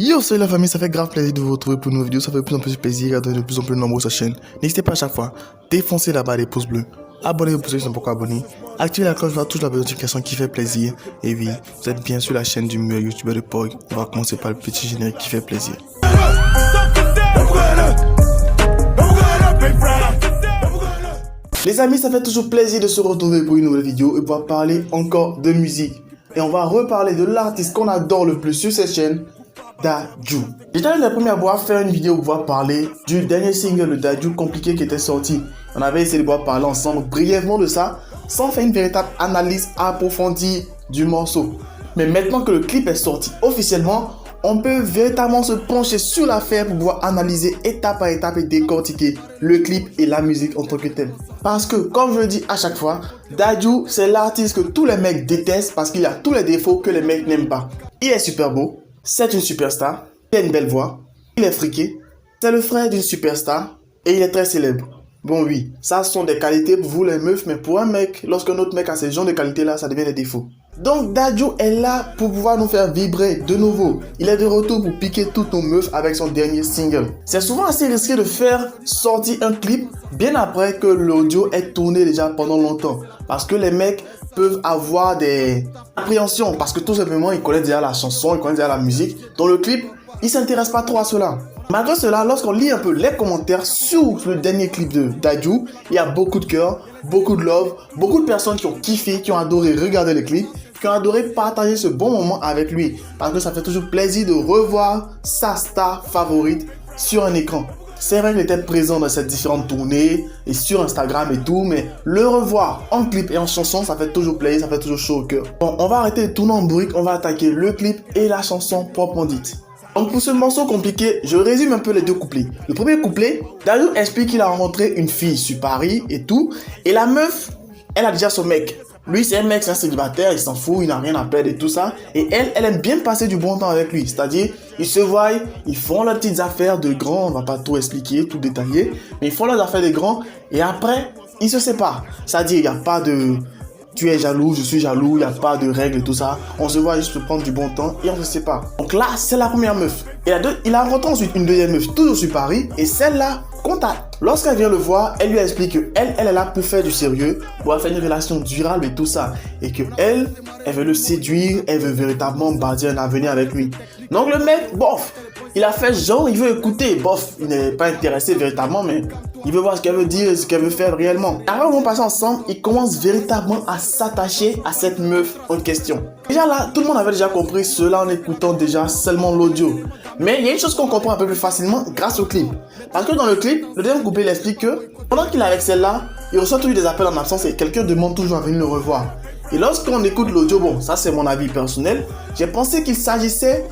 Yo, salut la famille, ça fait grave plaisir de vous retrouver pour une nouvelle vidéo. Ça fait de plus en plus plaisir et de plus en plus nombreux sur sa chaîne. N'hésitez pas à chaque fois, défoncez là-bas les pouces bleus. Abonnez-vous pour ceux qui sont pas encore abonnés. Activez la cloche, touche la notification qui fait plaisir. Et oui, vous êtes bien sur la chaîne du meilleur youtubeur de Pog. On va commencer par le petit générique qui fait plaisir. Les amis, ça fait toujours plaisir de se retrouver pour une nouvelle vidéo et pouvoir parler encore de musique. Et on va reparler de l'artiste qu'on adore le plus sur cette chaîne, Dadju. J'étais la première fois à faire une vidéo pour pouvoir parler du dernier single de Dadju, Compliqué, qui était sorti. On avait essayé de pouvoir parler ensemble brièvement de ça, sans faire une véritable analyse approfondie du morceau. Mais maintenant que le clip est sorti officiellement, on peut véritablement se pencher sur l'affaire pour pouvoir analyser étape par étape et décortiquer le clip et la musique en tant que tel. Parce que, comme je le dis à chaque fois, Dadju, c'est l'artiste que tous les mecs détestent parce qu'il a tous les défauts que les mecs n'aiment pas. Il est super beau, c'est une superstar, il a une belle voix, il est friqué, c'est le frère d'une superstar et il est très célèbre. Bon oui, ça sont des qualités pour vous les meufs, mais pour un mec, lorsqu'un autre mec a ces genres de qualités là, ça devient des défauts. Donc Dadju est là pour pouvoir nous faire vibrer de nouveau. Il est de retour pour piquer toutes nos meufs avec son dernier single. C'est souvent assez risqué de faire sortir un clip bien après que l'audio est tourné déjà pendant longtemps. Parce que les mecs peuvent avoir des appréhensions. Parce que tout simplement, ils connaissent déjà la chanson, ils connaissent déjà la musique. Dans le clip, ils ne s'intéressent pas trop à cela. Malgré cela, lorsqu'on lit un peu les commentaires sur le dernier clip de Dadju, il y a beaucoup de cœur, beaucoup de love, beaucoup de personnes qui ont kiffé, qui ont adoré regarder le clip, qui ont adoré partager ce bon moment avec lui. Parce que ça fait toujours plaisir de revoir sa star favorite sur un écran. C'est vrai qu'il était présent dans cette différentes tournées et sur Instagram et tout, mais le revoir en clip et en chanson, ça fait toujours plaisir, ça fait toujours chaud au cœur. Bon, on va arrêter de tourner en brique, on va attaquer le clip et la chanson proprement dite. Donc pour ce morceau compliqué, je résume un peu les deux couplets. Le premier couplet, Dadju explique qu'il a rencontré une fille sur Paris et tout, et la meuf, elle a déjà son mec. Lui, c'est un mec, c'est un célibataire, il s'en fout, il n'a rien à perdre et tout ça. Et elle aime bien passer du bon temps avec lui. C'est-à-dire, ils se voient, ils font leurs petites affaires de grands, on va pas tout expliquer, tout détailler, mais ils font leurs affaires de grands, et après, ils se séparent. C'est-à-dire, il n'y a pas de... Tu es jaloux, je suis jaloux, il n'y a pas de règles et tout ça. On se voit juste prendre du bon temps et on se sépare. Donc là, c'est la première meuf. Et il a rencontré ensuite une deuxième meuf, toujours sur Paris. Et celle-là, contact. Lorsqu'elle vient le voir, elle lui explique qu'elle est là pour faire du sérieux, pour faire une relation durable et tout ça. Et que elle veut le séduire, elle veut véritablement bâtir un avenir avec lui. Donc le mec, bof, il a fait genre, il veut écouter. Bof, il n'est pas intéressé véritablement, mais... il veut voir ce qu'elle veut dire, ce qu'elle veut faire réellement. Avant de passer ensemble, ils commencent véritablement à s'attacher à cette meuf en question. Déjà là, tout le monde avait déjà compris cela en écoutant déjà seulement l'audio. Mais il y a une chose qu'on comprend un peu plus facilement grâce au clip. Parce que dans le clip, le deuxième couplet il explique que pendant qu'il est avec celle-là, il reçoit toujours des appels en absence et quelqu'un demande toujours à venir le revoir. Et lorsqu'on écoute l'audio, bon, ça c'est mon avis personnel, j'ai pensé qu'il s'agissait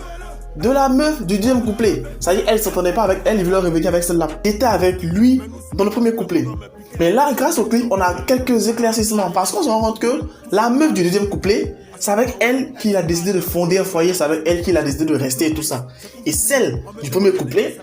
de la meuf du deuxième couplet. C'est-à-dire, elle s'entendait pas avec elle, il voulait revenir avec celle-là. Elle était avec lui dans le premier couplet. Mais là, grâce au clip, on a quelques éclaircissements. Parce qu'on se rend compte que la meuf du deuxième couplet, c'est avec elle qu'il a décidé de fonder un foyer, c'est avec elle qu'il a décidé de rester et tout ça. Et celle du premier couplet,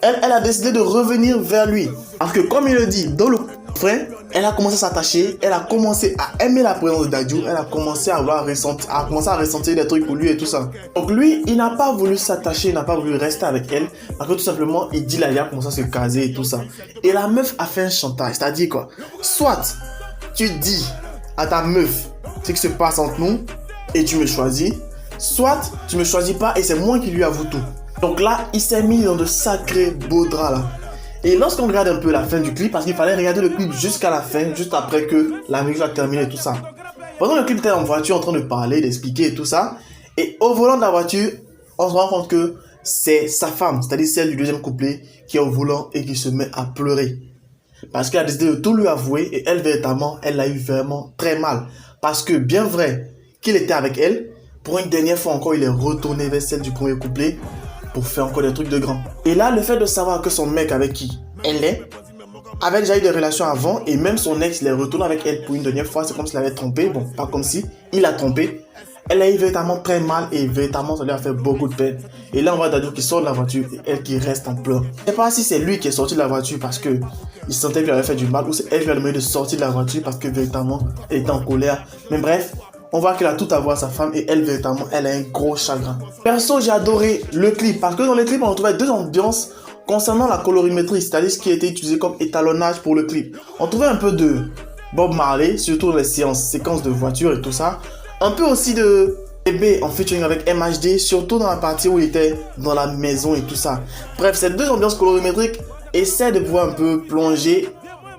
elle a décidé de revenir vers lui. Parce que comme il le dit dans le frère, elle a commencé à s'attacher, elle a commencé à aimer la présence de Dadju, elle a commencé à ressentir des trucs pour lui et tout ça. Donc lui, il n'a pas voulu s'attacher, il n'a pas voulu rester avec elle, parce que tout simplement, il dit là, il a commencé à se caser et tout ça. Et la meuf a fait un chantage, c'est-à-dire quoi? Soit tu dis à ta meuf ce qui se passe entre nous et tu me choisis, soit tu me choisis pas et c'est moi qui lui avoue tout. Donc là, il s'est mis dans de sacrés beaux draps là. Et lorsqu'on regarde un peu la fin du clip, parce qu'il fallait regarder le clip jusqu'à la fin, juste après que la musique a terminé et tout ça. Pendant le clip, était en voiture en train de parler, d'expliquer et tout ça. Et au volant de la voiture, on se rend compte que c'est sa femme, c'est-à-dire celle du deuxième couplet, qui est au volant et qui se met à pleurer. Parce qu'elle a décidé de tout lui avouer et elle, véritablement, elle l'a eu vraiment très mal. Parce que bien vrai qu'il était avec elle, pour une dernière fois encore, il est retourné vers celle du premier couplet pour faire encore des trucs de grand. Et là, le fait de savoir que son mec avec qui elle est avait déjà eu des relations avant et même son ex, il est retourné avec elle pour une dernière fois, c'est comme s'il avait trompé, bon, pas comme si, il a trompé. Elle a eu véritablement très mal et véritablement ça lui a fait beaucoup de peine. Et là, on voit Dadju qui sort de la voiture et elle qui reste en pleurs. Je ne sais pas si c'est lui qui est sorti de la voiture parce que il sentait qu'il avait fait du mal ou c'est elle qui lui a demandé de sortir de la voiture parce que véritablement elle était en colère. Mais bref, on voit qu'elle a tout à voir sa femme et elle, véritablement, elle a un gros chagrin. Perso, j'ai adoré le clip parce que dans le clip, on retrouvait deux ambiances concernant la colorimétrie, c'est-à-dire ce qui a été utilisé comme étalonnage pour le clip. On trouvait un peu de Bob Marley, surtout dans les séquences de voiture et tout ça. Un peu aussi de Bébé en featuring avec MHD, surtout dans la partie où il était dans la maison et tout ça. Bref, ces deux ambiances colorimétriques essaient de pouvoir un peu plonger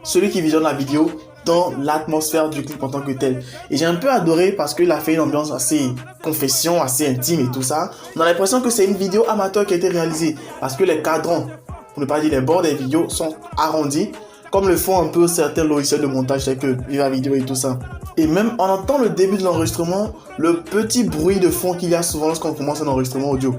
celui qui visionne la vidéo dans l'atmosphère du clip en tant que tel. Et j'ai un peu adoré parce qu'il a fait une ambiance assez confession, assez intime et tout ça. On a l'impression que c'est une vidéo amateur qui a été réalisée parce que les cadrans, pour ne pas dire les bords des vidéos, sont arrondis comme le font un peu certains logiciels de montage tels que Viva Video et tout ça. Et même on entend le début de l'enregistrement, le petit bruit de fond qu'il y a souvent lorsqu'on commence un enregistrement audio.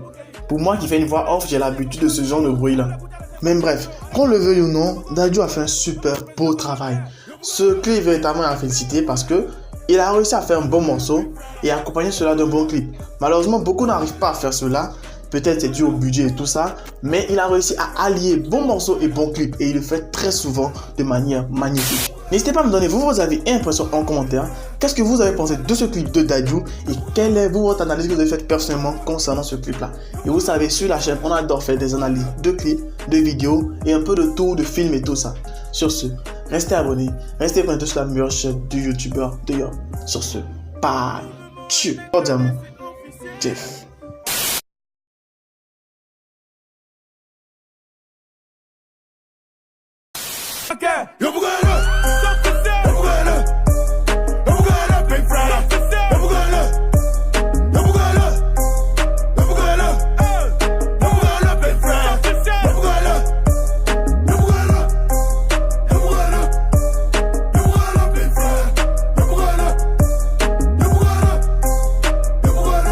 Pour moi qui fais une voix off, j'ai l'habitude de ce genre de bruit là. Même bref, qu'on le veuille ou non, Dadju a fait un super beau travail. Ce clip est véritablement à féliciter parce que il a réussi à faire un bon morceau et accompagner cela d'un bon clip. Malheureusement, beaucoup n'arrivent pas à faire cela. Peut-être c'est dû au budget et tout ça, mais il a réussi à allier bon morceau et bon clip et il le fait très souvent de manière magnifique. N'hésitez pas à me donner vos avis et impressions en commentaire. Qu'est-ce que vous avez pensé de ce clip de Dadju et quelle est votre analyse que vous avez faite personnellement concernant ce clip là. Et vous savez, sur la chaîne, on adore faire des analyses de clips, de vidéos et un peu de tours de films et tout ça. Sur ce, restez abonnés, restez connectés sur la meilleure chaîne du youtubeur d'ailleurs. Sur ce, bye. Cordialement, Jeff.